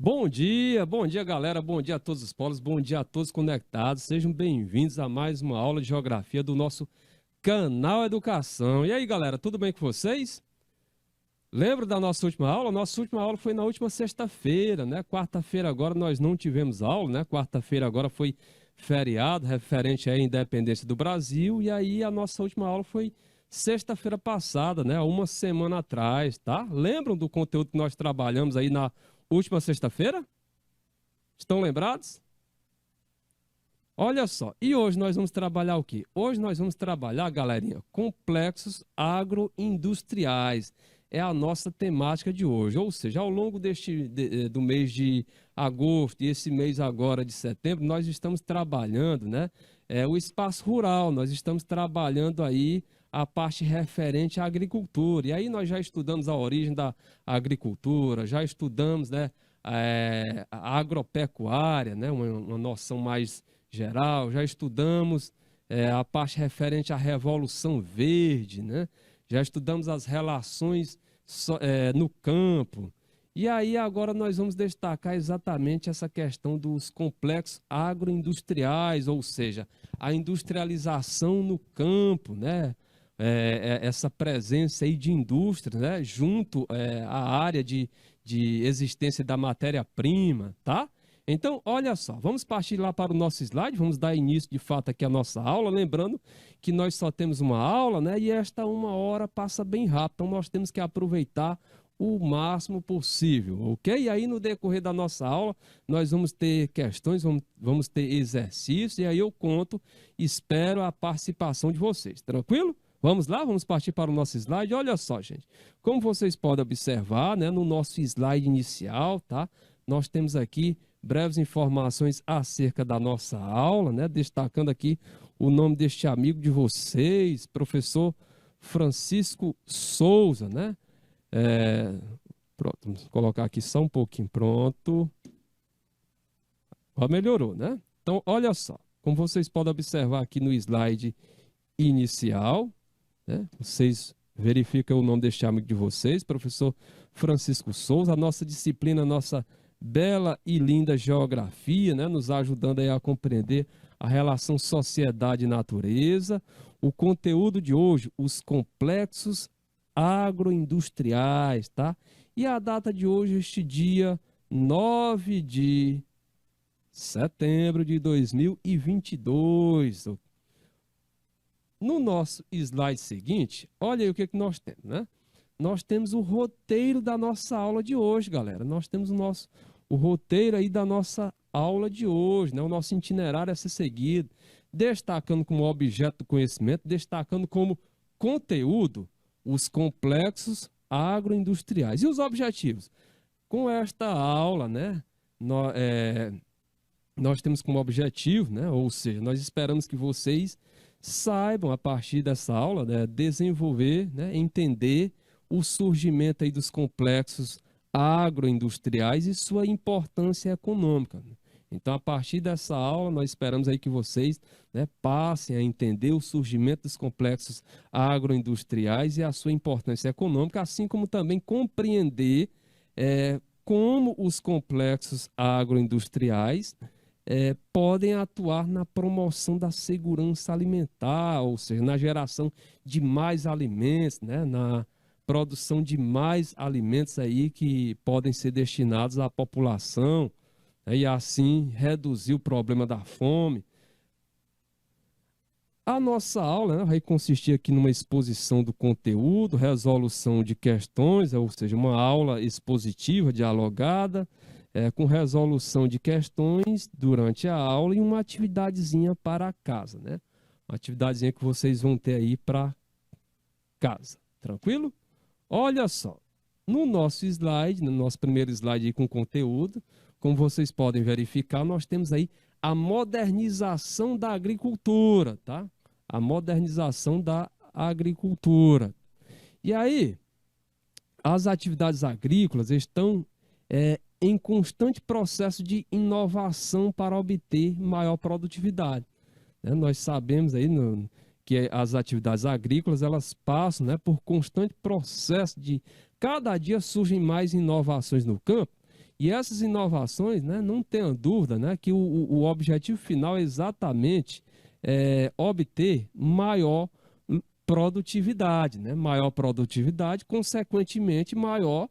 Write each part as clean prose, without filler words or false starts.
Bom dia galera, bom dia a todos os polos, bom dia a todos conectados, sejam bem-vindos a mais uma aula de geografia do nosso canal Educação. E aí galera, tudo bem com vocês? Lembra da nossa última aula? Nossa última aula foi na última sexta-feira, né? Quarta-feira agora nós não tivemos aula, né? Quarta-feira agora foi feriado referente à independência do Brasil, e aí a nossa última aula foi sexta-feira passada, né? Uma semana atrás, tá? Lembram do conteúdo que nós trabalhamos aí na última sexta-feira? Estão lembrados? Olha só, e hoje nós vamos trabalhar o quê? Hoje nós vamos trabalhar, galerinha, complexos agroindustriais. É a nossa temática de hoje. Ou seja, ao longo do mês de agosto e esse mês agora de setembro, nós estamos trabalhando, né? O espaço rural, nós estamos trabalhando aí a parte referente à agricultura. E aí nós já estudamos a origem da agricultura, já estudamos, né? A agropecuária, né? Uma noção mais geral, já estudamos a parte referente à Revolução Verde, né? Já estudamos as relações no campo. E aí agora nós vamos destacar exatamente essa questão dos complexos agroindustriais, ou seja, a industrialização no campo, né? Essa presença aí de indústria, né? Junto à área de existência da matéria-prima, tá? Então, olha só, vamos partir lá para o nosso slide, vamos dar início de fato aqui à nossa aula, lembrando que nós só temos uma aula, né? E esta uma hora passa bem rápido, então nós temos que aproveitar o máximo possível, ok? E aí no decorrer da nossa aula, nós vamos ter questões, vamos ter exercícios, e aí eu conto, espero a participação de vocês, tranquilo? Vamos lá, vamos partir para o nosso slide. Olha só, gente, como vocês podem observar, né, no nosso slide inicial, tá? Nós temos aqui breves informações acerca da nossa aula, né? Destacando aqui o nome deste amigo de vocês, professor Francisco Souza, né? Pronto, vamos colocar aqui só um pouquinho, pronto. Ó, melhorou, né? Então, olha só, como vocês podem observar aqui no slide inicial, né? Vocês verificam o nome deste amigo de vocês, professor Francisco Souza, a nossa disciplina, nossa bela e linda geografia, né? Nos ajudando aí a compreender a relação sociedade e natureza. O conteúdo de hoje, os complexos agroindustriais, tá? E a data de hoje, este dia 9 de setembro de 2022. No nosso slide seguinte, olha aí o que nós temos, né? Nós temos o roteiro da nossa aula de hoje, galera. Nós temos o roteiro aí da nossa aula de hoje, né? O nosso itinerário a ser seguido, destacando como objeto do conhecimento, destacando como conteúdo os complexos agroindustriais. E os objetivos? Com esta aula, né? Nós temos como objetivo, né? Ou seja, nós esperamos que vocês saibam, a partir dessa aula, né, desenvolver, né, entender o surgimento aí dos complexos agroindustriais e sua importância econômica. Então, a partir dessa aula, nós esperamos aí que vocês, né, passem a entender o surgimento dos complexos agroindustriais e a sua importância econômica, assim como também compreender como os complexos agroindustriais podem atuar na promoção da segurança alimentar, ou seja, na geração de mais alimentos, né, na produção de mais alimentos aí que podem ser destinados à população, né, e assim reduzir o problema da fome. A nossa aula, né, vai consistir aqui numa exposição do conteúdo, resolução de questões, ou seja, uma aula expositiva, dialogada, com resolução de questões durante a aula e uma atividadezinha para casa, né? Uma atividadezinha que vocês vão ter aí para casa, tranquilo? Olha só, no nosso slide, no nosso primeiro slide aí com conteúdo, como vocês podem verificar, nós temos aí a modernização da agricultura, tá? A modernização da agricultura. E aí, as atividades agrícolas estão em constante processo de inovação para obter maior produtividade. Né? Nós sabemos aí que as atividades agrícolas elas passam, né, por constante processo de cada dia surgem mais inovações no campo E essas inovações, né, não tenha dúvida, né, que o objetivo final é exatamente obter maior produtividade, né? Maior produtividade, consequentemente, maior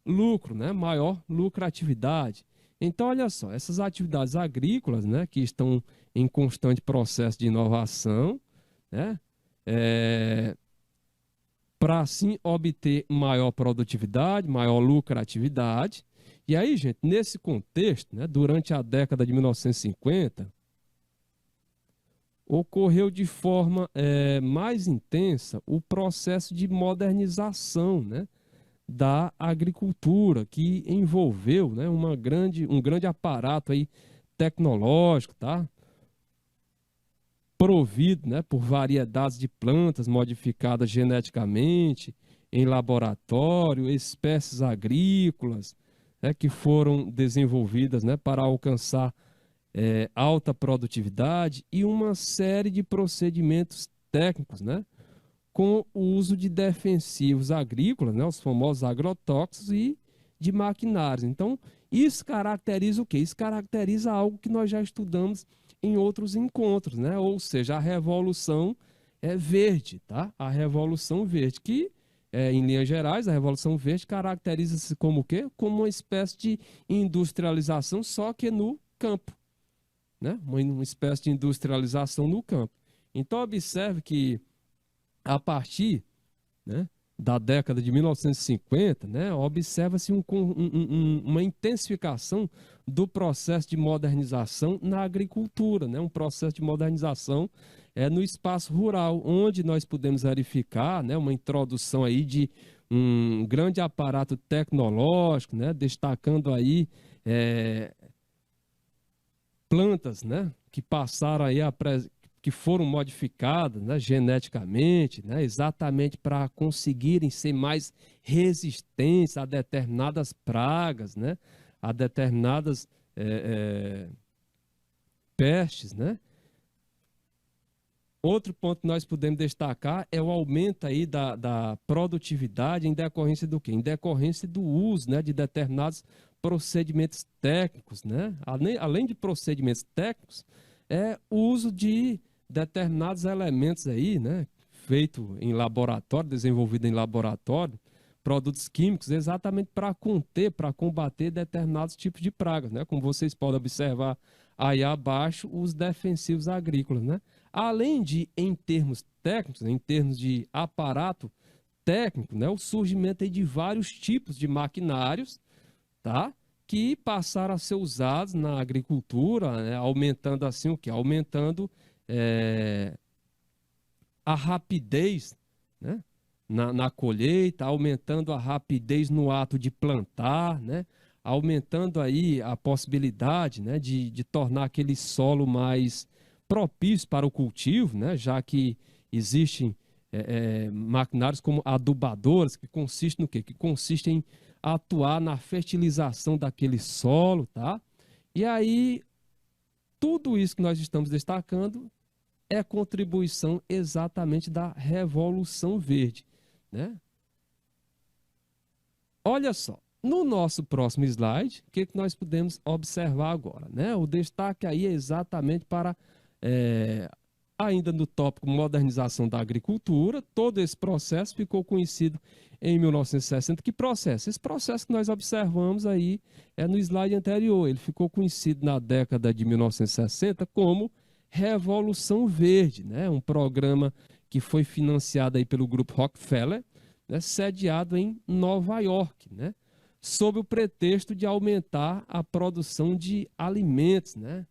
lucro, né? Maior lucratividade. Então, olha só, essas atividades agrícolas, né, que estão em constante processo de inovação, né, para assim obter maior produtividade, maior lucratividade. E aí, gente, nesse contexto, né, durante a década de 1950, ocorreu de forma mais intensa o processo de modernização, né, da agricultura, que envolveu, né, um grande aparato aí tecnológico, tá? Provido, né, por variedades de plantas modificadas geneticamente em laboratório, espécies agrícolas, né, que foram desenvolvidas, né, para alcançar alta produtividade e uma série de procedimentos técnicos, né, com o uso de defensivos agrícolas, né, os famosos agrotóxicos e de maquinários. Então, isso caracteriza o quê? Isso caracteriza algo que nós já estudamos em outros encontros, né? Ou seja, a revolução verde, tá? A revolução verde, que em linhas gerais, a revolução verde caracteriza-se como o quê? Como uma espécie de industrialização, só que no campo, né? Uma espécie de industrialização no campo. Então, observe que a partir, né, da década de 1950, né, observa-se uma intensificação do processo de modernização na agricultura, né, um processo de modernização no espaço rural, onde nós podemos verificar, né, uma introdução aí de um grande aparato tecnológico, né, destacando aí plantas, né, que passaram aí que foram modificadas, né, geneticamente, né, exatamente para conseguirem ser mais resistentes a determinadas pragas, né, a determinadas pestes, né. Outro ponto que nós podemos destacar é o aumento aí da produtividade em decorrência do quê? Em decorrência do uso, né, de determinados procedimentos técnicos, né? Além de procedimentos técnicos, o uso de determinados elementos aí, né, feito em laboratório, desenvolvido em laboratório, produtos químicos, exatamente para conter, para combater determinados tipos de pragas, né? Como vocês podem observar aí abaixo, os defensivos agrícolas, né? Além de, em termos técnicos, em termos de aparato técnico, né, o surgimento aí de vários tipos de maquinários, tá? Que passaram a ser usados na agricultura, né, aumentando assim o quê? Aumentando a rapidez, né, na colheita, aumentando a rapidez no ato de plantar, né, aumentando aí a possibilidade, né, de tornar aquele solo mais propício para o cultivo, né, já que existem maquinários como adubadores, que consistem no quê? Que consistem em atuar na fertilização daquele solo, tá? E aí, tudo isso que nós estamos destacando é contribuição exatamente da Revolução Verde, né? Olha só, no nosso próximo slide, o que nós podemos observar agora, né? O destaque aí é exatamente para, ainda no tópico modernização da agricultura, todo esse processo ficou conhecido em 1960. Que processo? Esse processo que nós observamos aí no slide anterior, ele ficou conhecido na década de 1960 como Revolução Verde, né? Um programa que foi financiado aí pelo grupo Rockefeller, né? Sediado em Nova York, né? Sob o pretexto de aumentar a produção de alimentos, né?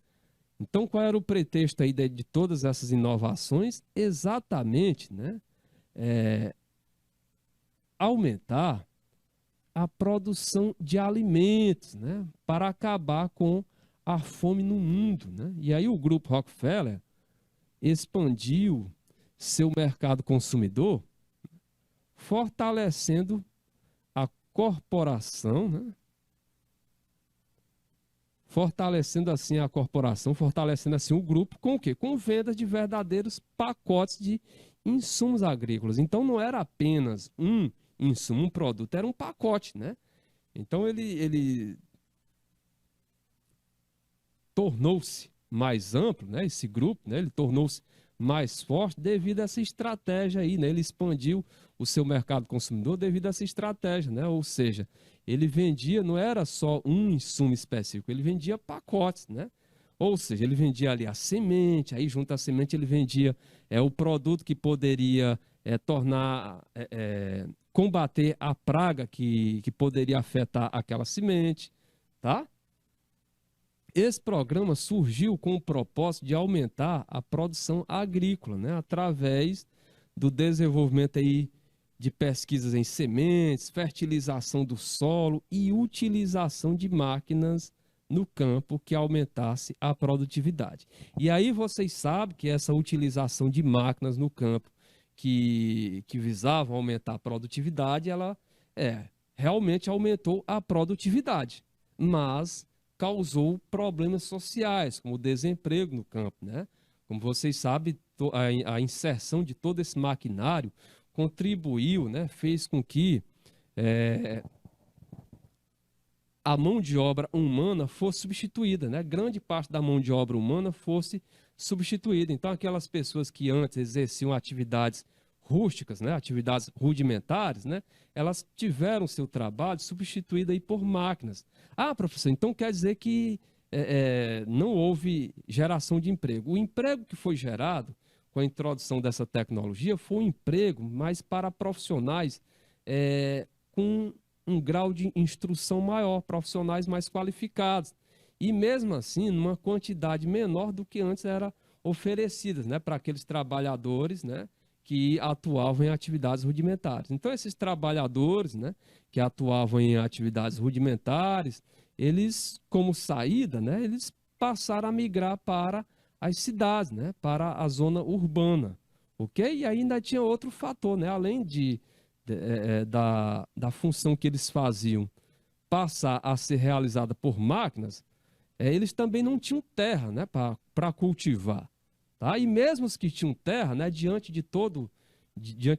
Então, qual era o pretexto aí de todas essas inovações? Exatamente, né? Aumentar a produção de alimentos, né? Para acabar com a fome no mundo, né? E aí o grupo Rockefeller expandiu seu mercado consumidor, fortalecendo a corporação, né? Fortalecendo assim a corporação, fortalecendo assim o grupo com o quê? Com vendas de verdadeiros pacotes de insumos agrícolas. Então não era apenas um insumo, um produto, era um pacote, né? Então ele tornou-se mais amplo, né? Esse grupo, né? Ele tornou-se mais forte devido a essa estratégia aí, né? Ele expandiu o seu mercado consumidor devido a essa estratégia, né? Ou seja, ele vendia, não era só um insumo específico, ele vendia pacotes, né? Ou seja, ele vendia ali a semente, aí junto à semente ele vendia o produto que poderia combater a praga que poderia afetar aquela semente, tá? Esse programa surgiu com o propósito de aumentar a produção agrícola, né, através do desenvolvimento aí de pesquisas em sementes, fertilização do solo e utilização de máquinas no campo que aumentasse a produtividade. E aí vocês sabem que essa utilização de máquinas no campo que visavam aumentar a produtividade, ela realmente aumentou a produtividade, mas causou problemas sociais, como o desemprego no campo, né? Como vocês sabem, a inserção de todo esse maquinário contribuiu, né? Fez com que a mão de obra humana fosse substituída, né? Grande parte da mão de obra humana fosse substituída. Então, aquelas pessoas que antes exerciam atividades rústicas, né? Atividades rudimentares, né? Elas tiveram seu trabalho substituído aí por máquinas. Ah, professor, então quer dizer que não houve geração de emprego. O emprego que foi gerado com a introdução dessa tecnologia foi um emprego, mas para profissionais com um grau de instrução maior, profissionais mais qualificados. E mesmo assim, numa quantidade menor do que antes era oferecida, né, para aqueles trabalhadores, né, que atuavam em atividades rudimentares. Então, esses trabalhadores, né, que atuavam em atividades rudimentares, eles, como saída, né, eles passaram a migrar para as cidades, né, para a zona urbana, ok? E ainda tinha outro fator, né, além da função que eles faziam passar a ser realizada por máquinas, eles também não tinham terra, né, para cultivar. Tá? E mesmo os que tinham terra, né, diante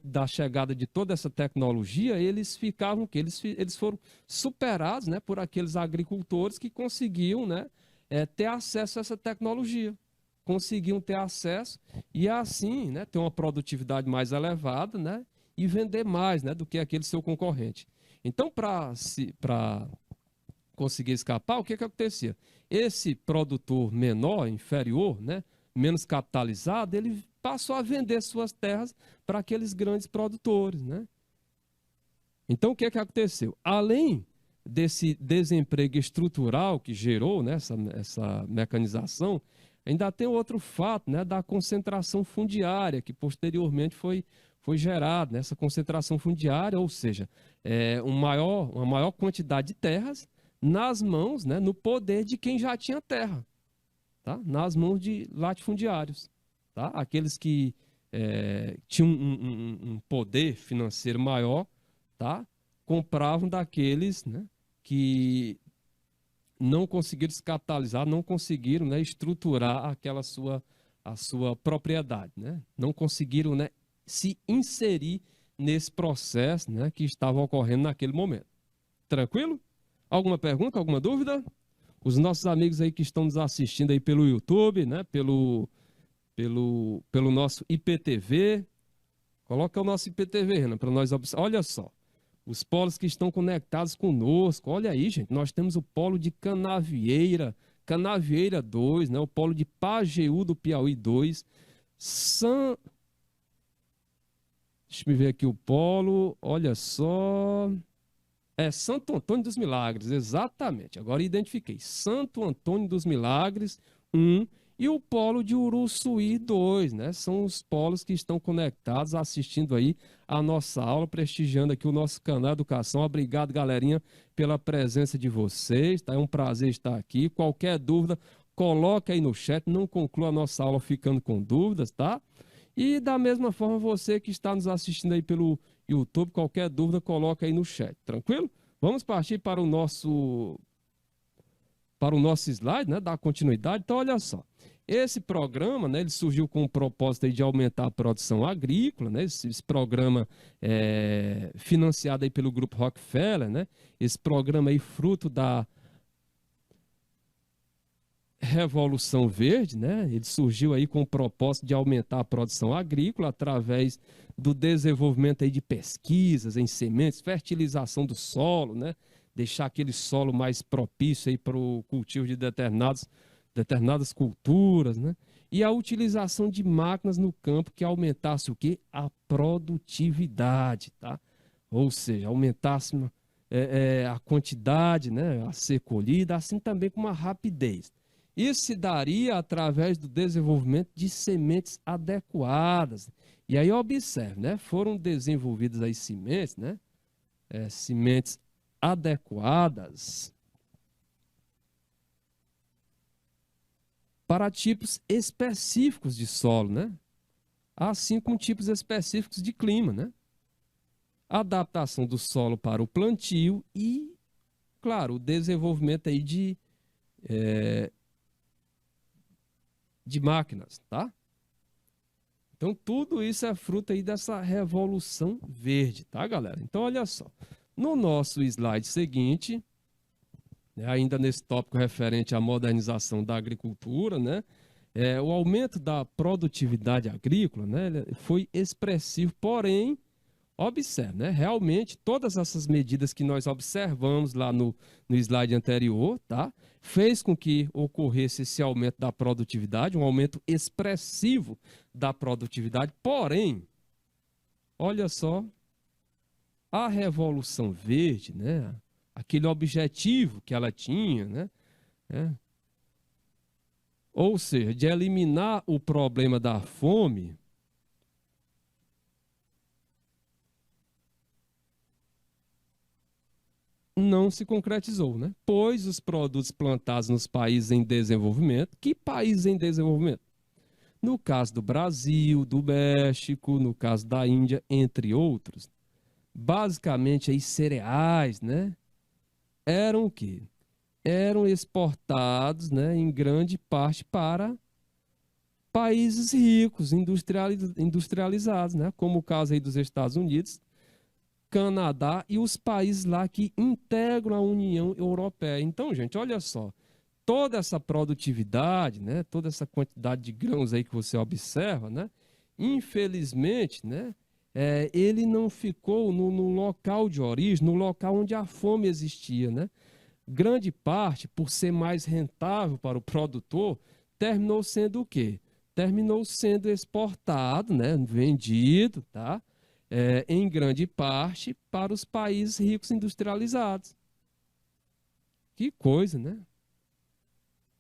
da chegada de toda essa tecnologia, eles ficavam que eles foram superados, né, por aqueles agricultores que conseguiam, né, ter acesso a essa tecnologia, conseguiam ter acesso e assim, né, ter uma produtividade mais elevada, né, e vender mais, né, do que aquele seu concorrente. Então, para conseguir escapar, o que acontecia? Esse produtor menor, inferior, né, menos capitalizado, ele passou a vender suas terras para aqueles grandes produtores, né? Então, o que aconteceu? Além desse desemprego estrutural que gerou, né, essa mecanização, ainda tem outro fato, né, da concentração fundiária, que posteriormente foi gerada, né, essa concentração fundiária, ou seja, uma maior quantidade de terras nas mãos, né, no poder de quem já tinha terra. Tá? Nas mãos de latifundiários, tá? Aqueles que tinham um poder financeiro maior, tá? Compravam daqueles, né, que não conseguiram se capitalizar, não conseguiram, né, estruturar a sua propriedade, né? Não conseguiram, né, se inserir nesse processo, né, que estava ocorrendo naquele momento. Tranquilo? Alguma pergunta, alguma dúvida? Os nossos amigos aí que estão nos assistindo aí pelo YouTube, né? Pelo nosso IPTV. Coloca o nosso IPTV, Renan, para nós observar. Olha só, os polos que estão conectados conosco. Olha aí, gente, nós temos o polo de Canavieira, Canavieira 2, né? O polo de Pajeú do Piauí 2, Deixa eu ver aqui o polo, olha só... Santo Antônio dos Milagres, exatamente. Agora identifiquei. Santo Antônio dos Milagres, 1, e o polo de Uruçuí, 2, né? São os polos que estão conectados, assistindo aí a nossa aula, prestigiando aqui o nosso canal Educação. Obrigado, galerinha, pela presença de vocês, tá? É um prazer estar aqui. Qualquer dúvida, coloque aí no chat. Não conclua a nossa aula ficando com dúvidas, tá? E da mesma forma, você que está nos assistindo aí pelo YouTube, qualquer dúvida, coloca aí no chat, tranquilo? Vamos partir para o nosso slide, né, dar continuidade. Então, olha só, esse programa, né, ele surgiu com o propósito aí de aumentar a produção agrícola, né, esse programa financiado aí pelo Grupo Rockefeller, né, esse programa aí fruto Revolução Verde, né? Ele surgiu aí com o propósito de aumentar a produção agrícola através do desenvolvimento aí de pesquisas em sementes, fertilização do solo, né? Deixar aquele solo mais propício aí para o cultivo de determinadas culturas, né? E a utilização de máquinas no campo que aumentasse o quê? A produtividade, tá? Ou seja, aumentasse a quantidade, né, a ser colhida, assim também como a rapidez. Isso se daria através do desenvolvimento de sementes adequadas. E aí observe, né, foram desenvolvidas as sementes, né, sementes adequadas para tipos específicos de solo, né, assim como tipos específicos de clima, né. Adaptação do solo para o plantio e, claro, o desenvolvimento aí de máquinas, tá? Então, tudo isso é fruto aí dessa revolução verde, tá, galera? Então, olha só. No nosso slide seguinte, né, ainda nesse tópico referente à modernização da agricultura, né? O aumento da produtividade agrícola, né, ele foi expressivo, porém, observe, né? Realmente, todas essas medidas que nós observamos lá no slide anterior, tá? Fez com que ocorresse esse aumento da produtividade, um aumento expressivo da produtividade. Porém, olha só, a Revolução Verde, né? Aquele objetivo que ela tinha, né? Ou seja, de eliminar o problema da fome, não se concretizou, né? Pois os produtos plantados nos países em desenvolvimento, que países em desenvolvimento? No caso do Brasil, do México, no caso da Índia, entre outros, basicamente aí cereais, né? Eram o quê? Eram exportados, né, em grande parte para países ricos, industrializados, né? Como o caso aí dos Estados Unidos, Canadá e os países lá que integram a União Europeia. Então, gente, olha só, toda essa produtividade, né, toda essa quantidade de grãos aí que você observa, né, infelizmente, né, ele não ficou no local de origem, no local onde a fome existia, né? Grande parte, por ser mais rentável para o produtor, terminou sendo o quê? Terminou sendo exportado, né, vendido, tá? Em grande parte para os países ricos industrializados. Que coisa, né?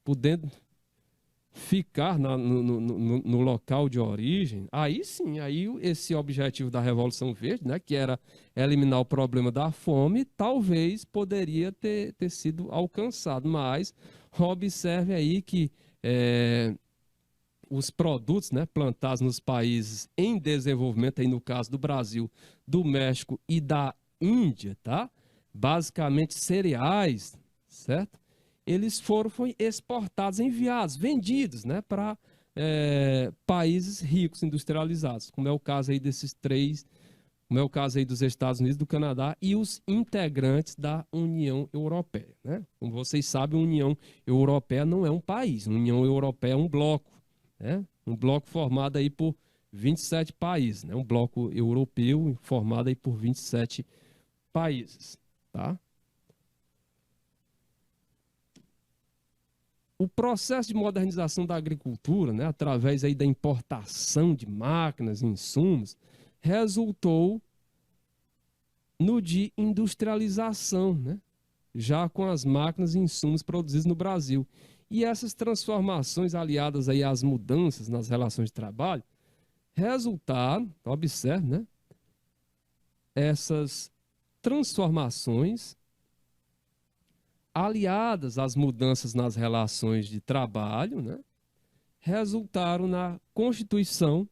Podendo ficar no local de origem, aí sim, aí esse objetivo da Revolução Verde, né, que era eliminar o problema da fome, talvez poderia ter sido alcançado, mas observe aí que os produtos, né, plantados nos países em desenvolvimento, aí no caso do Brasil, do México e da Índia, tá? Basicamente cereais, certo? Eles foi exportados, enviados, vendidos, né, para países ricos, industrializados, como é o caso aí desses três, como é o caso aí dos Estados Unidos, do Canadá e os integrantes da União Europeia, né? Como vocês sabem, a União Europeia não é um país, a União Europeia é um bloco, né? Um bloco formado aí por 27 países, né? Um bloco europeu formado aí por 27 países, tá? O processo de modernização da agricultura, né, através aí da importação de máquinas e insumos, resultou no de industrialização, né, já com as máquinas e insumos produzidos no Brasil. E essas transformações aliadas aí às mudanças nas relações de trabalho resultaram, observe, né, essas transformações aliadas às mudanças nas relações de trabalho, né, resultaram na constituição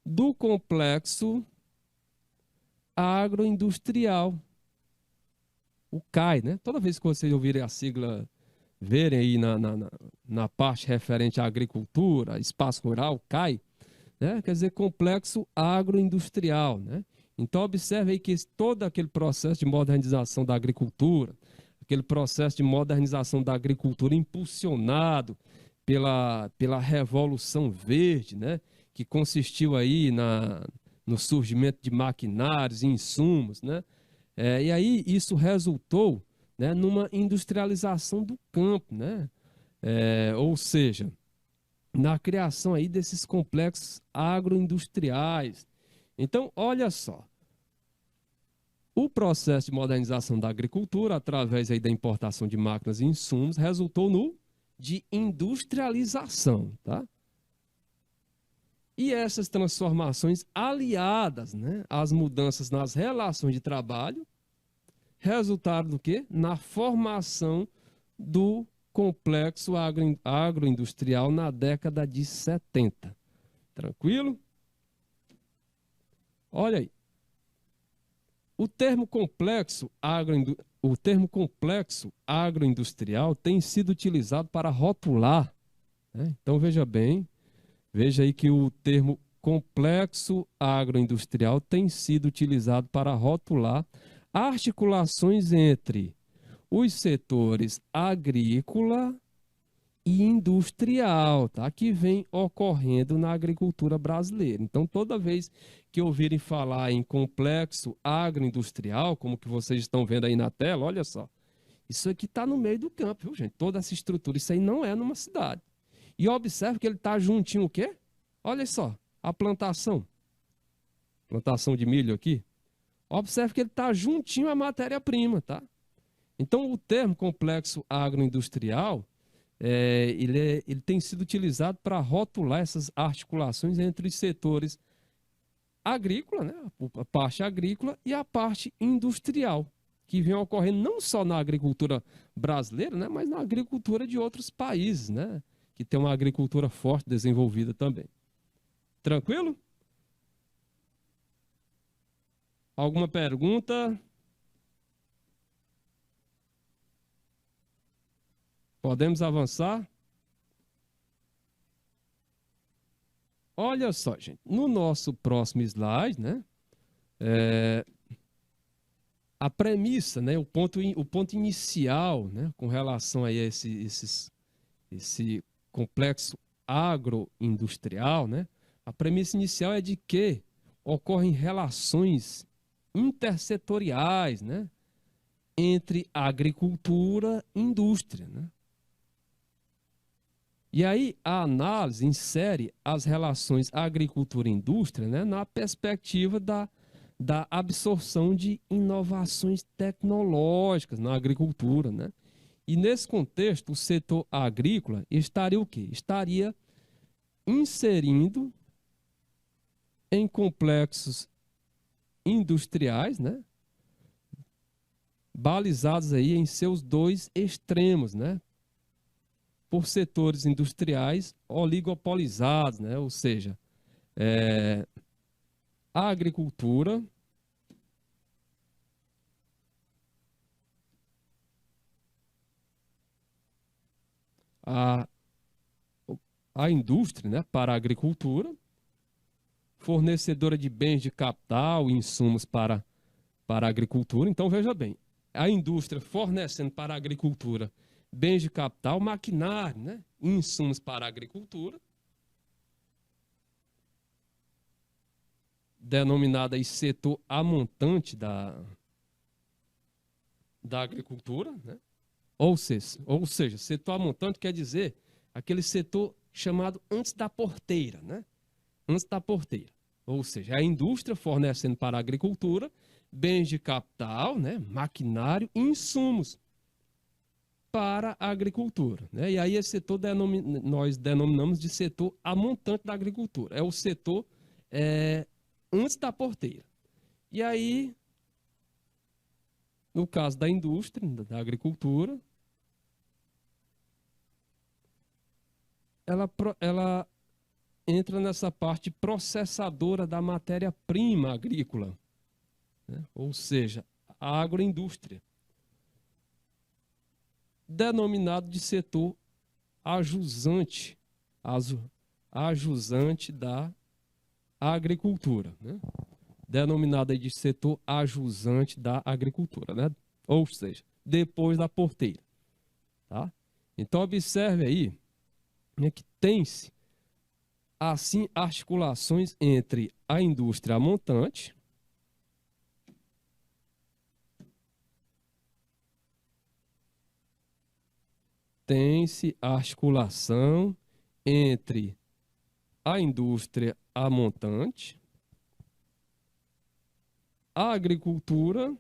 do complexo agroindustrial, o CAI, né? Toda vez que vocês ouvirem a sigla, verem aí na parte referente à agricultura, espaço rural, CAI, né? Quer dizer, complexo agroindustrial, né? Então, observe aí que todo aquele processo de modernização da agricultura, aquele processo de modernização da agricultura impulsionado pela Revolução Verde, né? Que consistiu aí no surgimento de maquinários e insumos, né? E aí isso resultou, né, numa industrialização do campo, né? Ou seja, na criação aí desses complexos agroindustriais. Então, olha só, o processo de modernização da agricultura, através aí da importação de máquinas e insumos, resultou de industrialização, tá? E essas transformações aliadas, né, às mudanças nas relações de trabalho, resultaram do quê? Na formação do complexo agroindustrial na década de 70. Tranquilo? Olha aí. O termo complexo agroindustrial tem sido utilizado para rotular, né? Então veja bem, veja aí que o termo complexo agroindustrial tem sido utilizado para rotular articulações entre os setores agrícola e industrial, tá? Que vem ocorrendo na agricultura brasileira. Então, toda vez que ouvirem falar em complexo agroindustrial, como que vocês estão vendo aí na tela, olha só, isso aqui está no meio do campo, viu, gente? Toda essa estrutura, isso aí não é numa cidade. E observe que ele está juntinho o quê? Olha só, a plantação de milho aqui. Observe que ele está juntinho à matéria-prima, tá? Então, o termo complexo agroindustrial, ele tem sido utilizado para rotular essas articulações entre os setores agrícola, né? A parte agrícola e a parte industrial, que vem ocorrendo não só na agricultura brasileira, né? Mas na agricultura de outros países, né? Que tem uma agricultura forte desenvolvida também. Tranquilo? Alguma pergunta? Podemos avançar? Olha só, gente. No nosso próximo slide, né? A premissa, né? O ponto inicial, né? Com relação a esse complexo agroindustrial, né? A premissa inicial é de que ocorrem relações intersetoriais, né? Entre agricultura e indústria, né? E aí a análise insere as relações agricultura e indústria, né, na perspectiva da absorção de inovações tecnológicas na agricultura, né? E nesse contexto, o setor agrícola estaria o quê? Estaria inserindo em complexos industriais, né, balizados aí em seus dois extremos, né? Por setores industriais oligopolizados, né? Ou seja, a agricultura, a, a indústria, né? Para a agricultura, fornecedora de bens de capital e insumos para a agricultura. Então, veja bem, a indústria fornecendo para a agricultura bens de capital, maquinário, né? Insumos para a agricultura, denominada aí setor amontante da agricultura, né? Ou seja, setor amontante quer dizer aquele setor chamado antes da porteira, né? Antes da porteira. Ou seja, a indústria fornecendo para a agricultura bens de capital, né? Maquinário e insumos para a agricultura, né? E aí esse setor nós denominamos de setor amontante da agricultura. É o setor antes da porteira. E aí, no caso da indústria, da agricultura, ela entra nessa parte processadora da matéria-prima agrícola, né? Ou seja, a agroindústria, denominado de setor ajusante, ajusante da agricultura, né? Denominado de setor ajusante da agricultura, né? Ou seja, depois da porteira, tá? Então observe aí, né, que tem-se assim articulações entre a indústria montante, tem-se articulação entre a indústria a montante, a agricultura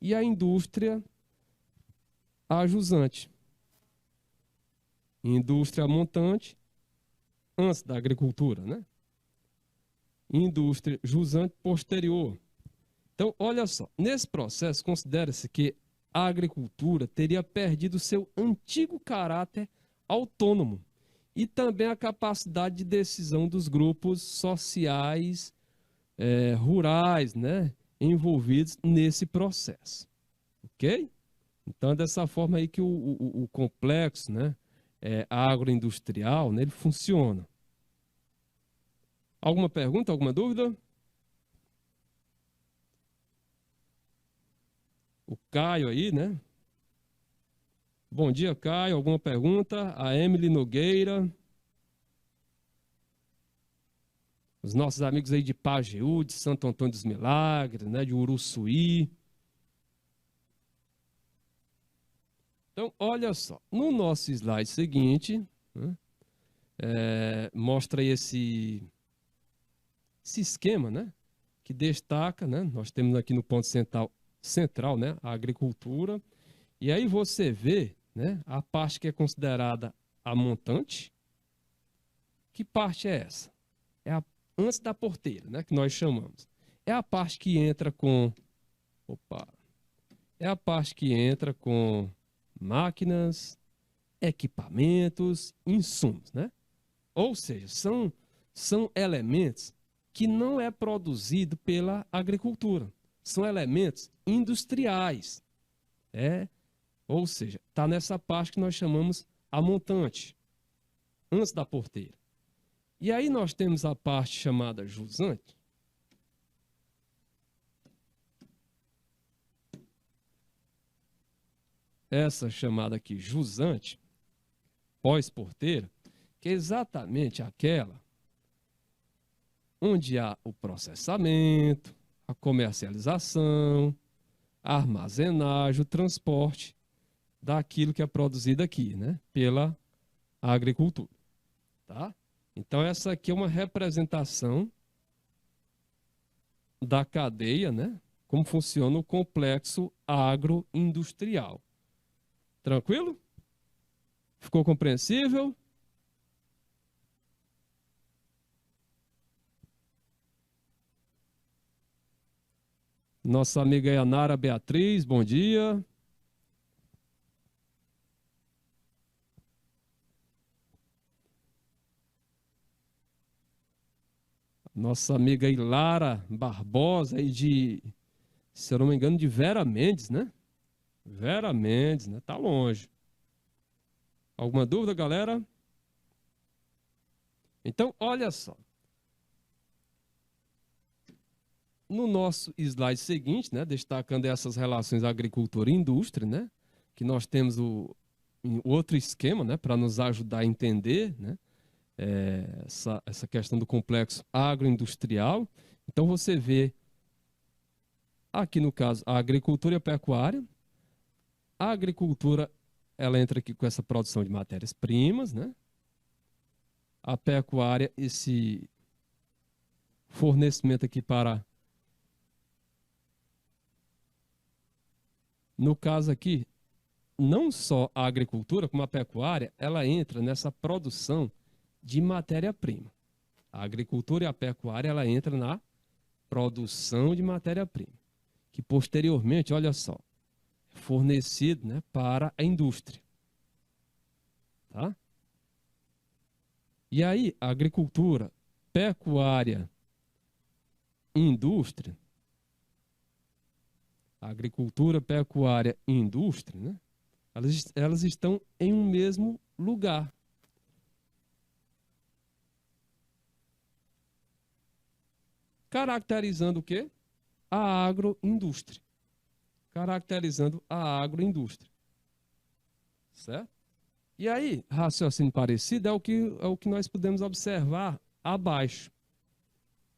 e a indústria a jusante. Indústria montante antes da agricultura, né? Indústria jusante posterior. Então, olha só, nesse processo considera-se que a agricultura teria perdido seu antigo caráter autônomo e também a capacidade de decisão dos grupos sociais rurais, né, envolvidos nesse processo, ok? Então é dessa forma aí que o complexo, né, agroindustrial, né, ele funciona. Alguma pergunta, alguma dúvida? O Caio aí, né? Bom dia, Caio. Alguma pergunta? A Emily Nogueira. Os nossos amigos aí de Pajeú, de Santo Antônio dos Milagres, né, de Uruçuí. Então, olha só. No nosso slide seguinte, né, mostra aí esse esquema, né, que destaca, né, nós temos aqui no ponto central, né, a agricultura. E aí você vê, né, a parte que é considerada a montante. Que parte é essa? É a antes da porteira, né, que nós chamamos. É a parte que entra com, é a parte que entra com máquinas, equipamentos, insumos, né? Ou seja, são elementos que não é produzido pela agricultura. São elementos industriais, ou seja, está nessa parte que nós chamamos a montante, antes da porteira. E aí nós temos a parte chamada jusante. Essa chamada aqui jusante, pós-porteira, que é exatamente aquela onde há o processamento, a comercialização, a armazenagem, o transporte daquilo que é produzido aqui, né, pela agricultura, tá? Então essa aqui é uma representação da cadeia, né, como funciona o complexo agroindustrial. Tranquilo? Ficou compreensível? Nossa amiga Yanara Beatriz, bom dia. Nossa amiga Ilara Barbosa, aí se eu não me engano, de Vera Mendes, né? Vera Mendes, né? Tá longe. Alguma dúvida, galera? Então, olha só. No nosso slide seguinte, né, destacando essas relações agricultura e indústria, né, que nós temos o outro esquema, né, para nos ajudar a entender, né, essa questão do complexo agroindustrial. Então você vê aqui no caso a agricultura e a pecuária. A agricultura ela entra aqui com essa produção de matérias-primas, né? A pecuária, esse fornecimento aqui para, no caso aqui, não só a agricultura, como a pecuária, ela entra nessa produção de matéria-prima. A agricultura e a pecuária, ela entra na produção de matéria-prima, que posteriormente, olha só, é fornecido, né, para a indústria. Tá? E aí, a agricultura, pecuária e indústria, a agricultura, pecuária e indústria, né, elas estão em um mesmo lugar. Caracterizando o quê? A agroindústria. caracterizando a agroindústria. Certo? E aí, raciocínio parecido é o que nós podemos observar abaixo.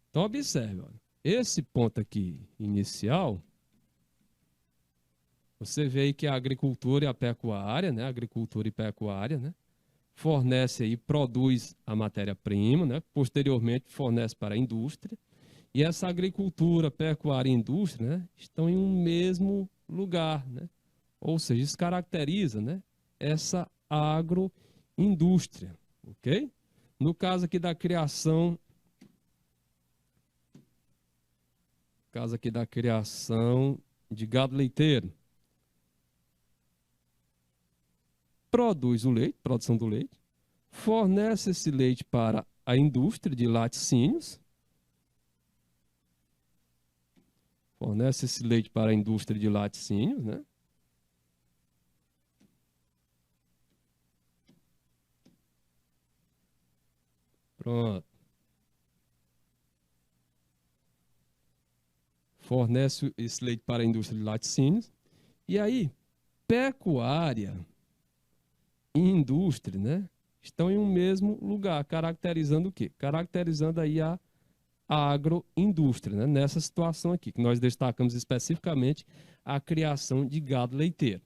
Então, observe, olha, esse ponto aqui inicial, você vê aí que a agricultura e a pecuária, né? Agricultura e pecuária, né? Fornece aí, produz a matéria-prima, né? Posteriormente fornece para a indústria. E essa agricultura, pecuária e indústria, né? Estão em um mesmo lugar, né? Ou seja, isso caracteriza, né? Essa agroindústria, ok? No caso aqui da criação de gado leiteiro. Produz o leite, produção do leite, fornece esse leite para a indústria de laticínios, fornece esse leite para a indústria de laticínios, né? Pronto. Fornece esse leite para a indústria de laticínios. E aí, pecuária e indústria, né, estão em um mesmo lugar, caracterizando o quê? Caracterizando aí a agroindústria, né, nessa situação aqui, que nós destacamos especificamente a criação de gado leiteiro.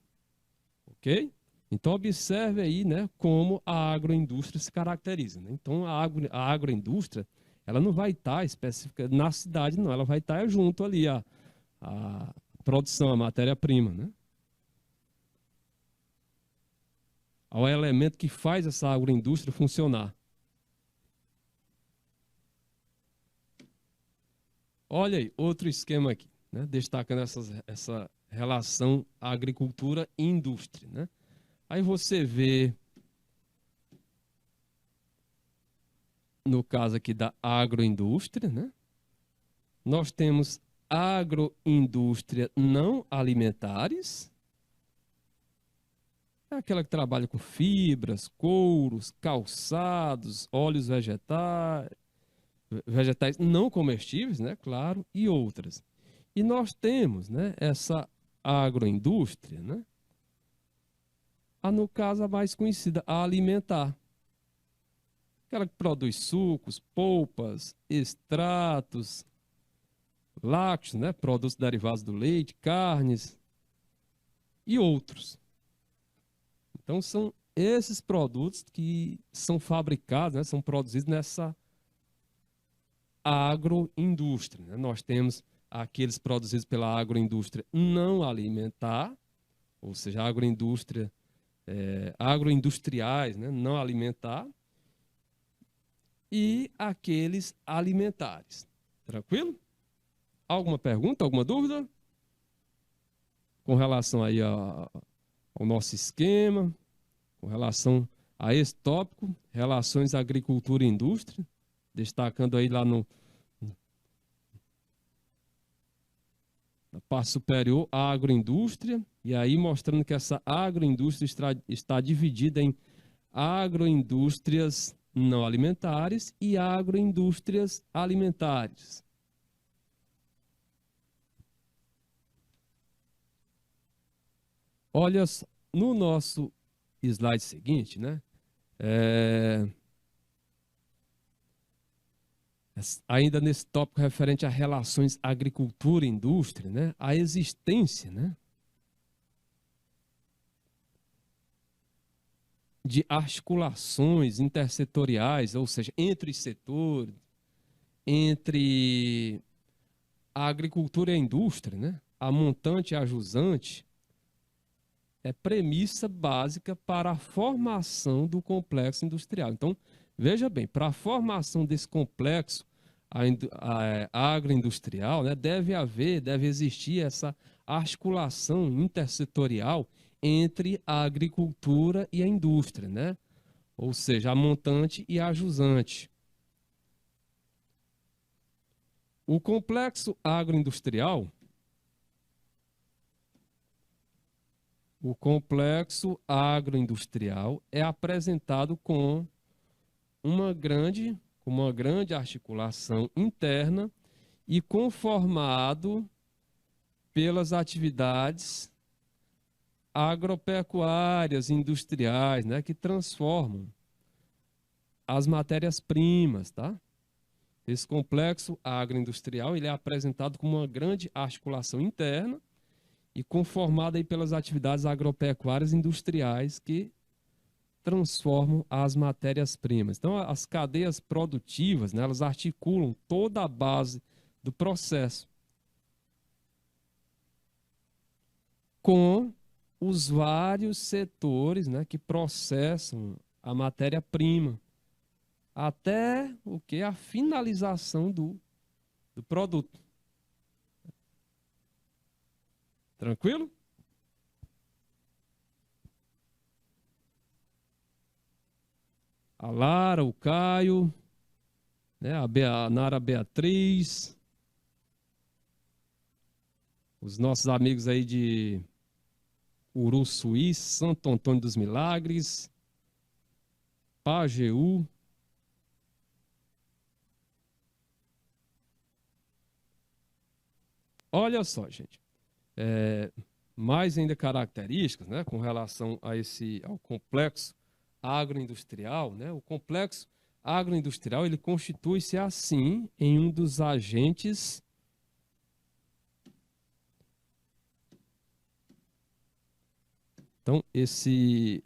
Ok? Então, observe aí, né, como a agroindústria se caracteriza. Né? Então, a agroindústria, ela não vai estar específica na cidade, não. Ela vai estar junto ali a produção, a matéria-prima, né? Ao elemento que faz essa agroindústria funcionar. Olha aí, outro esquema aqui, né? Destacando essa relação agricultura e indústria, né? Aí você vê, no caso aqui da agroindústria, né? Nós temos agroindústria não alimentares, é aquela que trabalha com fibras, couros, calçados, óleos vegetais não comestíveis, né, claro, e outras. E nós temos, né, essa agroindústria, né, no caso a mais conhecida, a alimentar. Aquela que produz sucos, polpas, extratos, lácteos, né, produtos derivados do leite, carnes e outros. Então são esses produtos que são fabricados, né, são produzidos nessa agroindústria. Né? Nós temos aqueles produzidos pela agroindústria não alimentar, ou seja, agroindustriais, né, não alimentar, e aqueles alimentares. Tranquilo? Alguma pergunta, alguma dúvida? Com relação aí ao nosso esquema, com relação a esse tópico, relações agricultura e indústria, destacando aí lá na parte superior a agroindústria, e aí mostrando que essa agroindústria está dividida em agroindústrias não alimentares e agroindústrias alimentares. Olha, no nosso slide seguinte, né? Ainda nesse tópico referente a relações agricultura e indústria, né? A existência, né, de articulações intersetoriais, ou seja, entre os setores, entre a agricultura e a indústria, né? A montante e a jusante, é premissa básica para a formação do complexo industrial. Então, veja bem, para a formação desse complexo agroindustrial, né, deve existir essa articulação intersetorial entre a agricultura e a indústria, né? Ou seja, a montante e a jusante. O complexo agroindustrial é apresentado com uma grande articulação interna e conformado pelas atividades agropecuárias, industriais, né, que transformam as matérias-primas, tá? Esse complexo agroindustrial, ele é apresentado como uma grande articulação interna e conformada aí pelas atividades agropecuárias industriais que transformam as matérias-primas. Então, as cadeias produtivas, né, elas articulam toda a base do processo com os vários setores, né, que processam a matéria-prima até o que? A finalização do produto. Tranquilo? A Lara, o Caio, né, a Nara Beatriz, os nossos amigos aí de Uruçuí, Santo Antônio dos Milagres, Pajeú. Olha só, gente. Mais ainda características, né, com relação ao complexo agroindustrial, né? O complexo agroindustrial, ele constitui-se assim em um dos agentes esse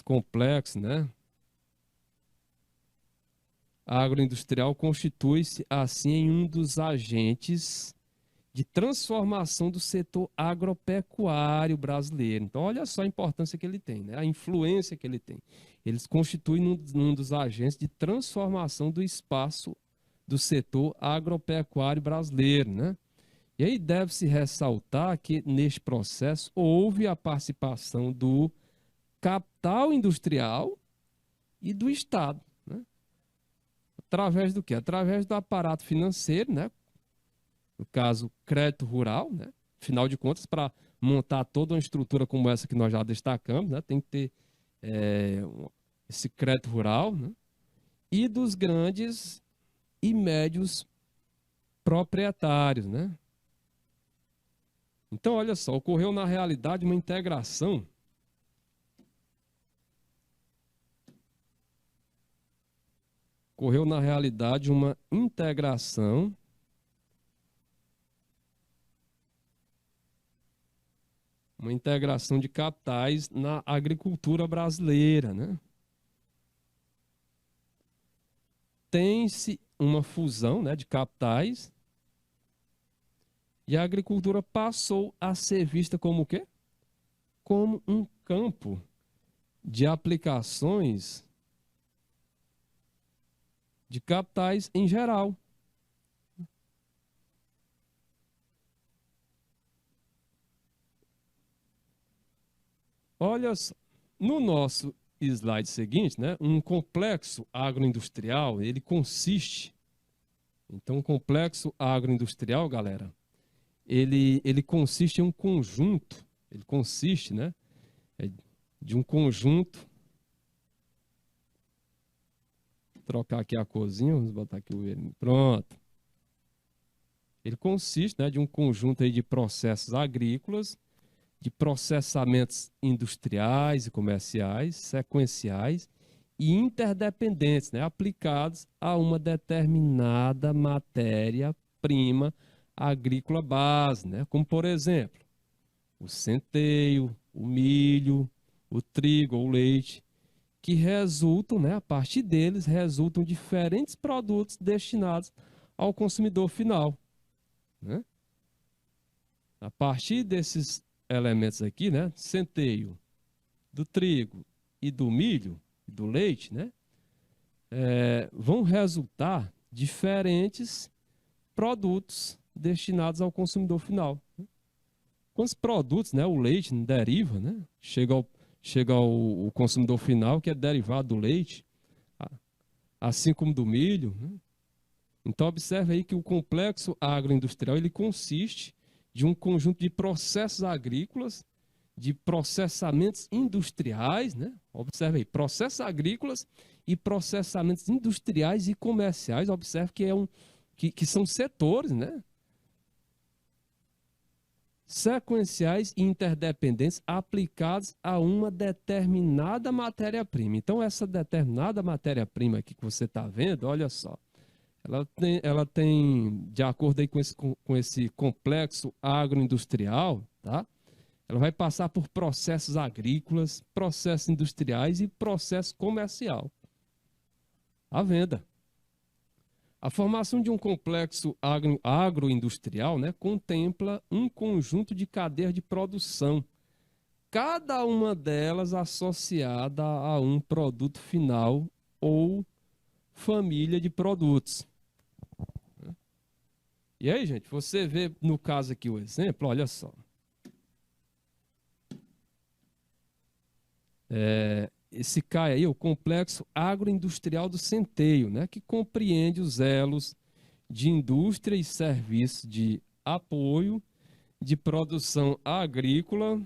complexo, né, agroindustrial constitui-se assim em um dos agentes de transformação do setor agropecuário brasileiro. Então, olha só a importância que ele tem, né? A influência que ele tem. Eles constituem um dos agentes de transformação do espaço do setor agropecuário brasileiro, né? E aí deve-se ressaltar que neste processo houve a participação do capital industrial e do Estado, né? Através do quê? Através do aparato financeiro, né? No caso, crédito rural, né? Afinal de contas, para montar toda uma estrutura como essa que nós já destacamos, né? Tem que ter esse crédito rural, né? E dos grandes e médios proprietários, né? Então, olha só, ocorreu na realidade uma integração de capitais na agricultura brasileira, né? Tem-se uma fusão, né, de capitais e a agricultura passou a ser vista como o quê? Como um campo de aplicações de capitais em geral. Olha só, no nosso slide seguinte, né, um complexo agroindustrial, ele consiste, então um complexo agroindustrial, galera, ele consiste em um conjunto, né, de um conjunto, vou trocar aqui a corzinha, vamos botar aqui o vermelho, pronto. Ele consiste, né, de um conjunto aí de processos agrícolas, de processamentos industriais e comerciais, sequenciais e interdependentes, né, aplicados a uma determinada matéria-prima agrícola base, né, como por exemplo, o centeio, o milho, o trigo ou o leite, que resultam, né, a partir deles, resultam diferentes produtos destinados ao consumidor final, né? A partir desses elementos aqui, né, centeio, do trigo e do milho, do leite, né, vão resultar diferentes produtos destinados ao consumidor final. Quantos produtos, né, o leite deriva, né, chega ao consumidor final, que é derivado do leite, assim como do milho, né? Então, observe aí que o complexo agroindustrial, ele consiste de um conjunto de processos agrícolas, de processamentos industriais, né? Observe aí, processos agrícolas e processamentos industriais e comerciais. Observe que são setores, né? Sequenciais e interdependentes aplicados a uma determinada matéria-prima. Então, essa determinada matéria-prima aqui que você está vendo, olha só, ela tem, de acordo aí com esse complexo agroindustrial, tá? Ela vai passar por processos agrícolas, processos industriais e processo comercial. A venda. A formação de um complexo agroindustrial, né, contempla um conjunto de cadeias de produção, cada uma delas associada a um produto final ou família de produtos. E aí, gente, você vê no caso aqui o exemplo, olha só. Esse CAI aí, o Complexo Agroindustrial do Centeio, né, que compreende os elos de indústria e serviços de apoio, de produção agrícola,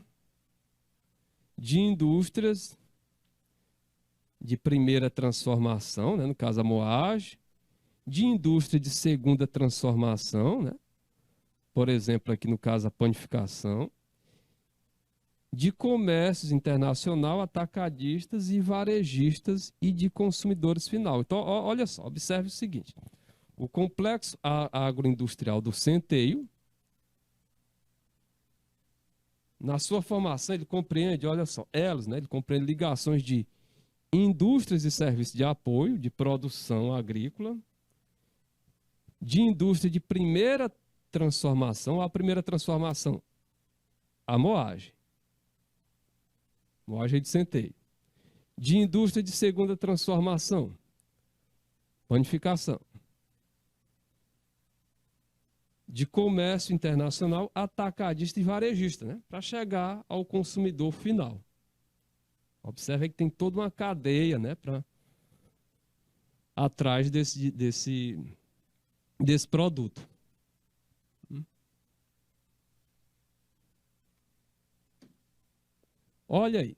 de indústrias de primeira transformação, né, no caso a moagem, de indústria de segunda transformação, né, por exemplo, aqui no caso a panificação, de comércios internacional, atacadistas e varejistas e de consumidores final. Então, olha só, observe o seguinte. O complexo agroindustrial do Centeio, na sua formação, ele compreende, olha só, elos, né? Ele compreende ligações de indústrias e serviços de apoio, de produção agrícola, de indústria de primeira transformação. A primeira transformação, a moagem. Moagem de Centeio. De indústria de segunda transformação, panificação. De comércio internacional, atacadista e varejista, né? Para chegar ao consumidor final. Observe que tem toda uma cadeia, né? Atrás desse produto. Olha aí,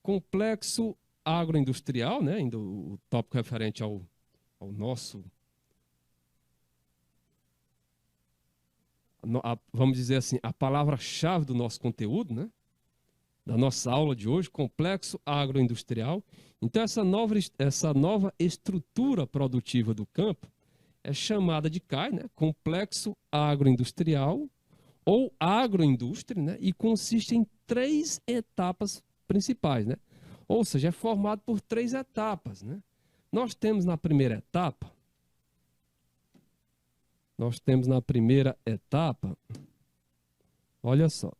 complexo agroindustrial, né? Ainda o tópico referente ao nosso, vamos dizer assim, a palavra-chave do nosso conteúdo, né? Da nossa aula de hoje, complexo agroindustrial. Então, essa nova estrutura produtiva do campo é chamada de CAI, né? Complexo agroindustrial ou agroindústria, né? E consiste em 3 etapas principais, né? Ou seja, é formado por 3 etapas, né? Nós temos na primeira etapa, olha só,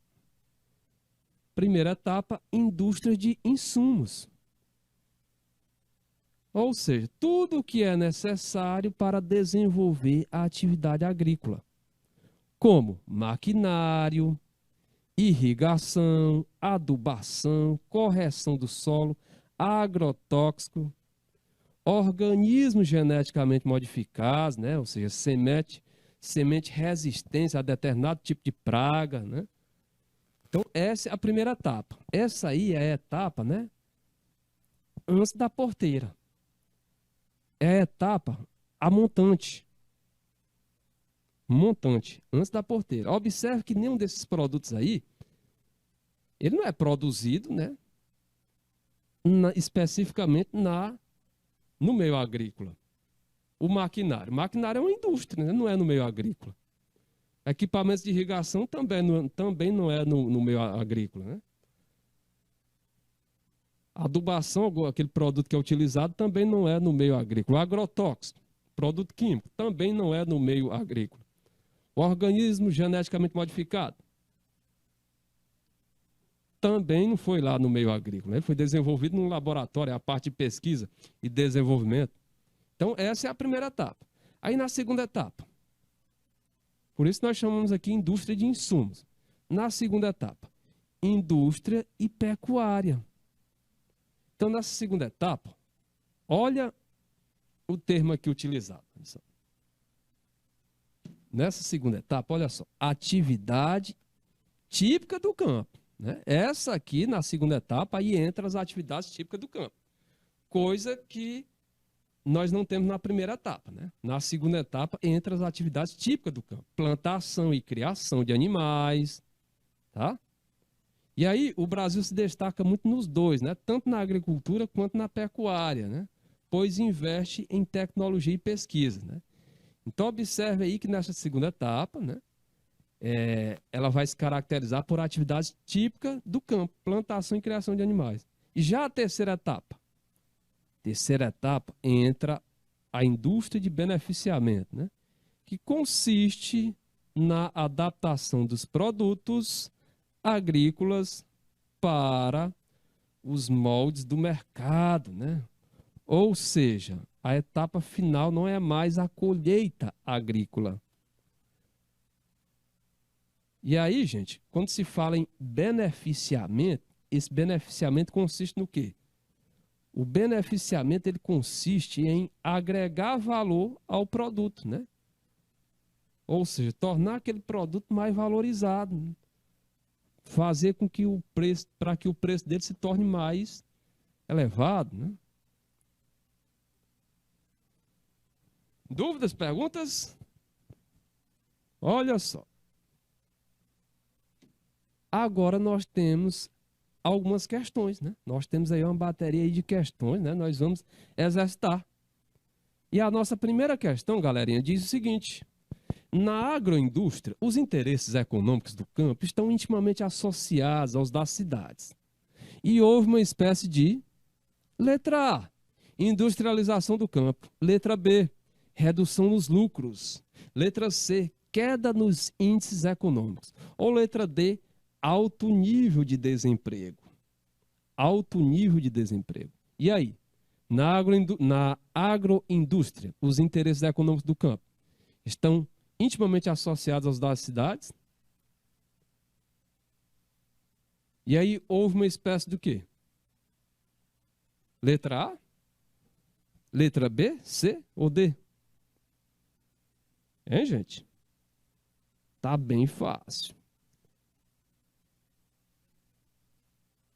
primeira etapa, indústria de insumos. Ou seja, tudo o que é necessário para desenvolver a atividade agrícola, como maquinário, irrigação, adubação, correção do solo, agrotóxico, organismos geneticamente modificados, né? Ou seja, semente resistente a determinado tipo de praga, né? Então, essa é a primeira etapa. Essa aí é a etapa, né? Antes da porteira. É a etapa, a montante. Montante, antes da porteira. Observe que nenhum desses produtos aí, ele não é produzido, né? Especificamente no meio agrícola. O maquinário. O maquinário é uma indústria, né? Não é no meio agrícola. Equipamentos de irrigação também não é no meio agrícola, né? Adubação, aquele produto que é utilizado, também não é no meio agrícola. O agrotóxico, produto químico, também não é no meio agrícola. O organismo geneticamente modificado também não foi lá no meio agrícola. Ele foi desenvolvido num laboratório, a parte de pesquisa e desenvolvimento. Então, essa é a primeira etapa. Aí, na segunda etapa, por isso nós chamamos aqui indústria de insumos. Na segunda etapa, indústria e pecuária. Então, nessa segunda etapa, olha o termo aqui utilizado. Nessa segunda etapa, olha só, atividade típica do campo, né? Essa aqui, na segunda etapa, aí entra as atividades típicas do campo. Coisa que nós não temos na primeira etapa, né? Na segunda etapa entra as atividades típicas do campo, plantação e criação de animais, tá? E aí o Brasil se destaca muito nos dois, né? Tanto na agricultura quanto na pecuária, né? Pois investe em tecnologia e pesquisa, né? Então observe aí que nessa segunda etapa, né? Ela vai se caracterizar por atividades típicas do campo, plantação e criação de animais. E já a terceira etapa entra a indústria de beneficiamento, né? Que consiste na adaptação dos produtos agrícolas para os moldes do mercado, né? Ou seja, a etapa final não é mais a colheita agrícola. E aí, gente, quando se fala em beneficiamento, esse beneficiamento consiste no quê? O beneficiamento ele consiste em agregar valor ao produto, né? Ou seja, tornar aquele produto mais valorizado, né? Fazer com que o preço, para que o preço dele se torne mais elevado, né? Dúvidas, perguntas? Olha só. Agora nós temos algumas questões, né? Nós temos aí uma bateria de questões, né? Nós vamos exercitar. E a nossa primeira questão, galerinha, diz o seguinte: na agroindústria, os interesses econômicos do campo estão intimamente associados aos das cidades. E houve uma espécie de letra A, industrialização do campo. Letra B, redução nos lucros. Letra C, queda nos índices econômicos. Ou letra D, alto nível de desemprego. Alto nível de desemprego. E aí? Na agroindústria, os interesses econômicos do campo estão intimamente associados aos das cidades? E aí houve uma espécie do quê? Letra A? Letra B? C ou D? Hein, gente? Tá bem fácil.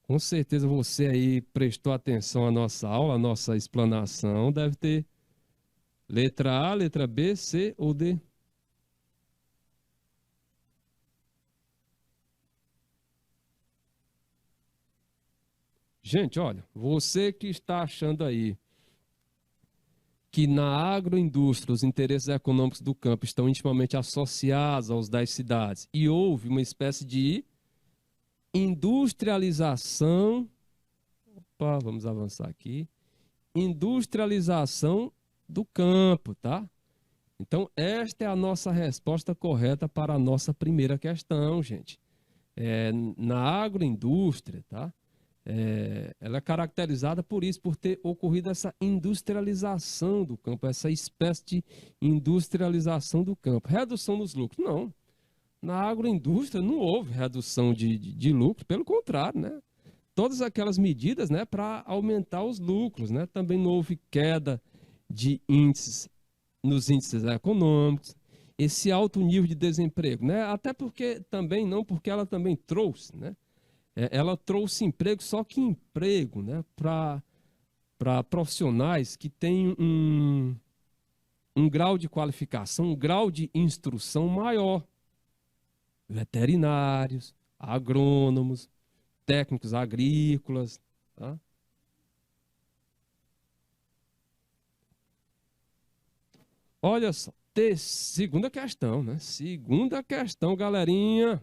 Com certeza você aí prestou atenção à nossa aula, à nossa explanação. Deve ter letra A, letra B, C ou D. Gente, olha, você que está achando aí que na agroindústria os interesses econômicos do campo estão intimamente associados aos das cidades e houve uma espécie de industrialização. Opa, vamos avançar aqui. Industrialização do campo, tá? Então, esta é a nossa resposta correta para a nossa primeira questão, gente. Na agroindústria, tá? Ela é caracterizada por isso, por ter ocorrido essa industrialização do campo, essa espécie de industrialização do campo. Redução dos lucros? Não. Na agroindústria não houve redução de lucro, pelo contrário, né? Todas aquelas medidas, né, para aumentar os lucros, né? Também não houve queda de índices nos índices econômicos, esse alto nível de desemprego, né? Até porque também não, porque ela também trouxe, né? Ela trouxe emprego, só que emprego, né, para profissionais que têm um grau de qualificação, um grau de instrução maior. Veterinários, agrônomos, técnicos agrícolas, tá? Olha só, segunda questão, né? Segunda questão, galerinha.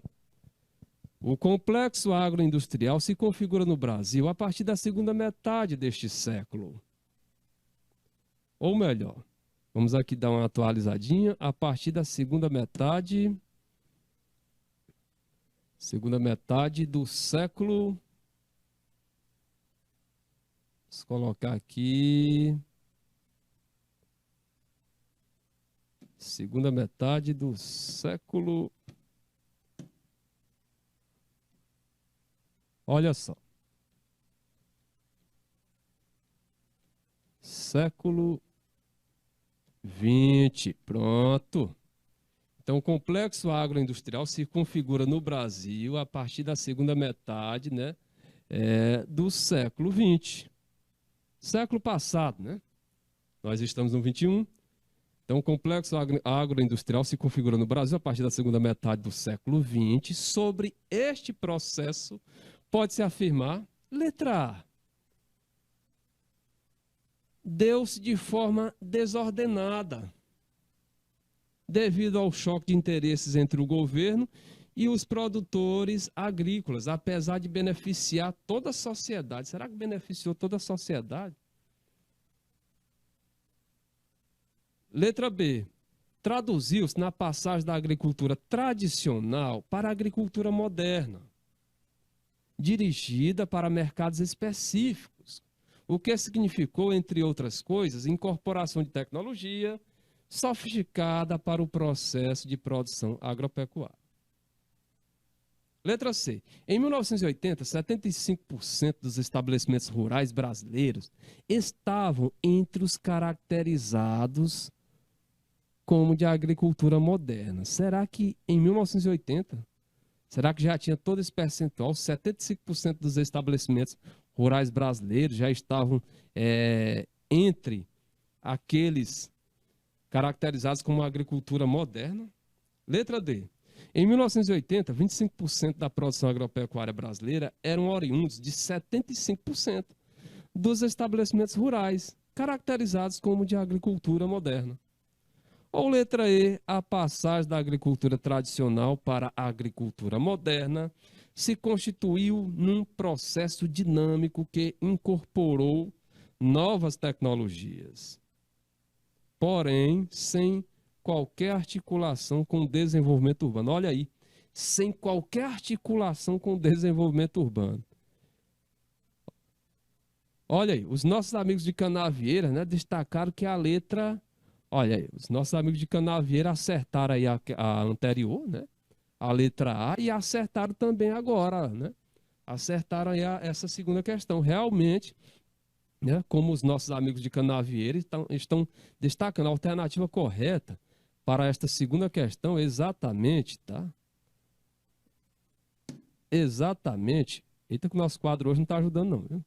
O complexo agroindustrial se configura no Brasil a partir da segunda metade deste século. Ou melhor, vamos aqui dar uma atualizadinha, a partir da segunda metade do século. Vamos colocar aqui. Segunda metade do século. Olha só. Século XX. Pronto. Então, o complexo agroindustrial se configura no Brasil a partir da segunda metade, né, do século XX. Século passado, né? Nós estamos no 21. Então, o complexo agroindustrial se configura no Brasil a partir da segunda metade do século XX. Sobre este processo, pode-se afirmar, letra A, deu-se de forma desordenada, devido ao choque de interesses entre o governo e os produtores agrícolas, apesar de beneficiar toda a sociedade. Será que beneficiou toda a sociedade? Letra B. Traduziu-se na passagem da agricultura tradicional para a agricultura moderna, dirigida para mercados específicos, o que significou, entre outras coisas, incorporação de tecnologia sofisticada para o processo de produção agropecuária. Letra C. Em 1980, 75% dos estabelecimentos rurais brasileiros estavam entre os caracterizados como de agricultura moderna. Será que em 1980, será que já tinha todo esse percentual? 75% dos estabelecimentos rurais brasileiros já estavam entre aqueles caracterizados como agricultura moderna? Letra D. Em 1980, 25% da produção agropecuária brasileira eram oriundos de 75% dos estabelecimentos rurais, caracterizados como de agricultura moderna. Ou letra E, a passagem da agricultura tradicional para a agricultura moderna se constituiu num processo dinâmico que incorporou novas tecnologias, porém sem qualquer articulação com o desenvolvimento urbano. Olha aí, sem qualquer articulação com o desenvolvimento urbano. Olha aí, os nossos amigos de Canavieira, né, destacaram que a letra... Olha aí, os nossos amigos de Canavieira acertaram aí a anterior, né, a letra A, e acertaram também agora, né? Acertaram aí essa segunda questão. Realmente, né, como os nossos amigos de Canavieira estão destacando a alternativa correta para esta segunda questão, exatamente, tá? Exatamente. Eita, que o nosso quadro hoje não está ajudando, não, viu?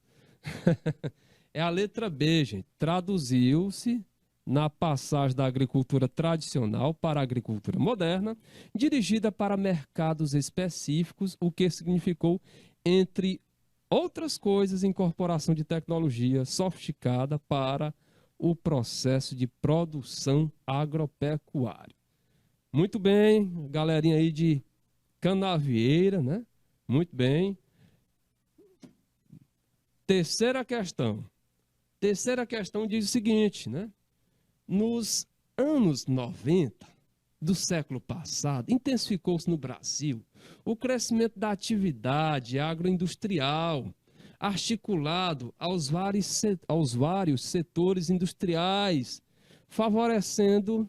É a letra B, gente. Traduziu-se na passagem da agricultura tradicional para a agricultura moderna, dirigida para mercados específicos, o que significou, entre outras coisas, incorporação de tecnologia sofisticada para o processo de produção agropecuária. Muito bem, galerinha aí de Canavieira, né? Muito bem. Terceira questão. Terceira questão diz o seguinte, né? Nos anos 90 do século passado, intensificou-se no Brasil o crescimento da atividade agroindustrial, articulado aos vários setores industriais, favorecendo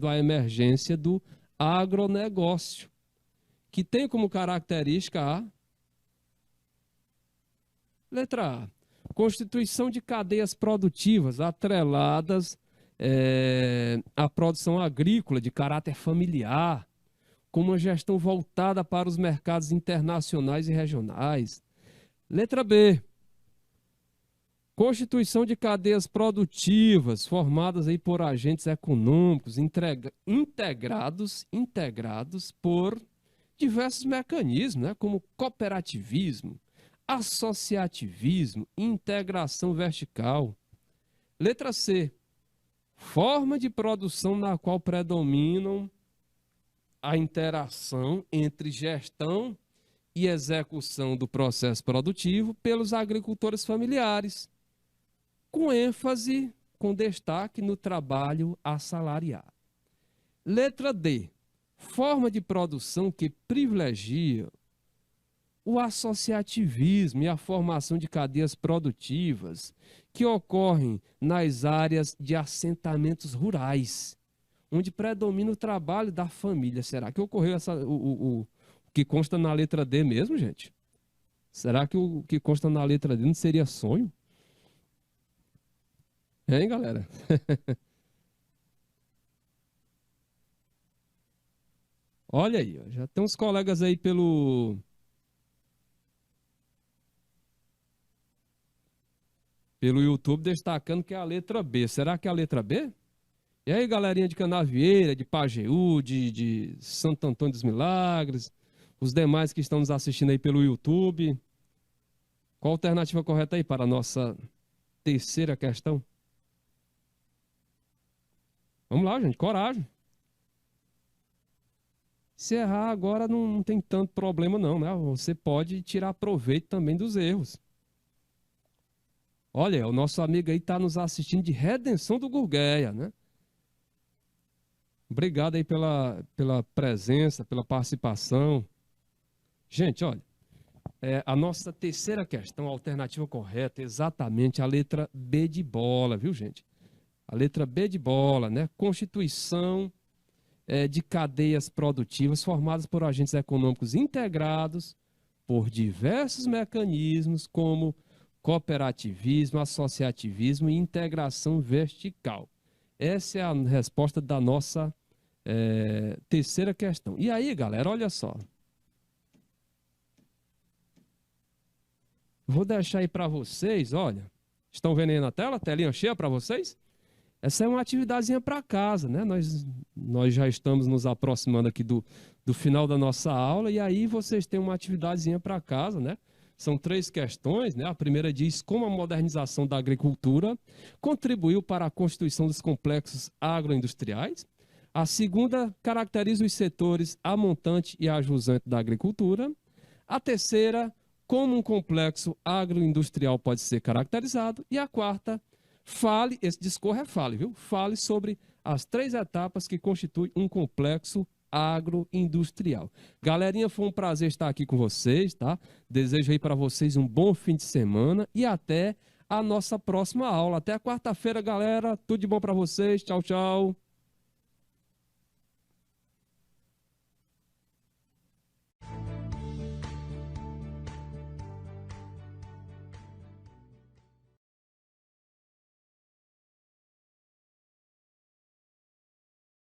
a emergência do agronegócio, que tem como característica a letra A, constituição de cadeias produtivas atreladas à produção agrícola de caráter familiar, com uma gestão voltada para os mercados internacionais e regionais. Letra B, constituição de cadeias produtivas formadas aí por agentes econômicos integrados por diversos mecanismos, né, como cooperativismo, associativismo e integração vertical. Letra C, forma de produção na qual predominam a interação entre gestão e execução do processo produtivo pelos agricultores familiares, com ênfase, com destaque no trabalho assalariado. Letra D, forma de produção que privilegia o associativismo e a formação de cadeias produtivas que ocorrem nas áreas de assentamentos rurais, onde predomina o trabalho da família. Será que ocorreu o que consta na letra D mesmo, gente? Será que o que consta na letra D não seria sonho? Hein, galera? Olha aí, ó, já tem uns colegas aí pelo YouTube destacando que é a letra B. Será que é a letra B? E aí, galerinha de Canavieira, de Pajeú, de Santo Antônio dos Milagres, os demais que estão nos assistindo aí pelo YouTube, qual a alternativa correta aí para a nossa terceira questão? Vamos lá, gente, coragem. Se errar agora não tem tanto problema não, né? Você pode tirar proveito também dos erros. Olha, o nosso amigo aí está nos assistindo de Redenção do Gurgueia, né? Obrigado aí pela presença, pela participação. Gente, olha, a nossa terceira questão, a alternativa correta, é exatamente a letra B de bola, viu, gente? A letra B de bola, né? Constituição de cadeias produtivas formadas por agentes econômicos integrados por diversos mecanismos, como cooperativismo, associativismo e integração vertical. Essa é a resposta da nossa terceira questão. E aí, galera, olha só. Vou deixar aí para vocês, olha. Estão vendo aí na tela? Telinha cheia para vocês? Essa é uma atividadezinha para casa, né? Nós já estamos nos aproximando aqui do final da nossa aula, e aí vocês têm uma atividadezinha para casa, né? São 3 questões, né? A primeira diz como a modernização da agricultura contribuiu para a constituição dos complexos agroindustriais. A segunda caracteriza os setores a montante e a jusante da agricultura. A terceira, como um complexo agroindustrial pode ser caracterizado. E a quarta, fale, esse discorre é fale, viu? Fale sobre as 3 etapas que constituem um complexo agroindustrial. Galerinha, foi um prazer estar aqui com vocês, tá? Desejo aí para vocês um bom fim de semana e até a nossa próxima aula. Até a quarta-feira, galera. Tudo de bom para vocês. Tchau, tchau.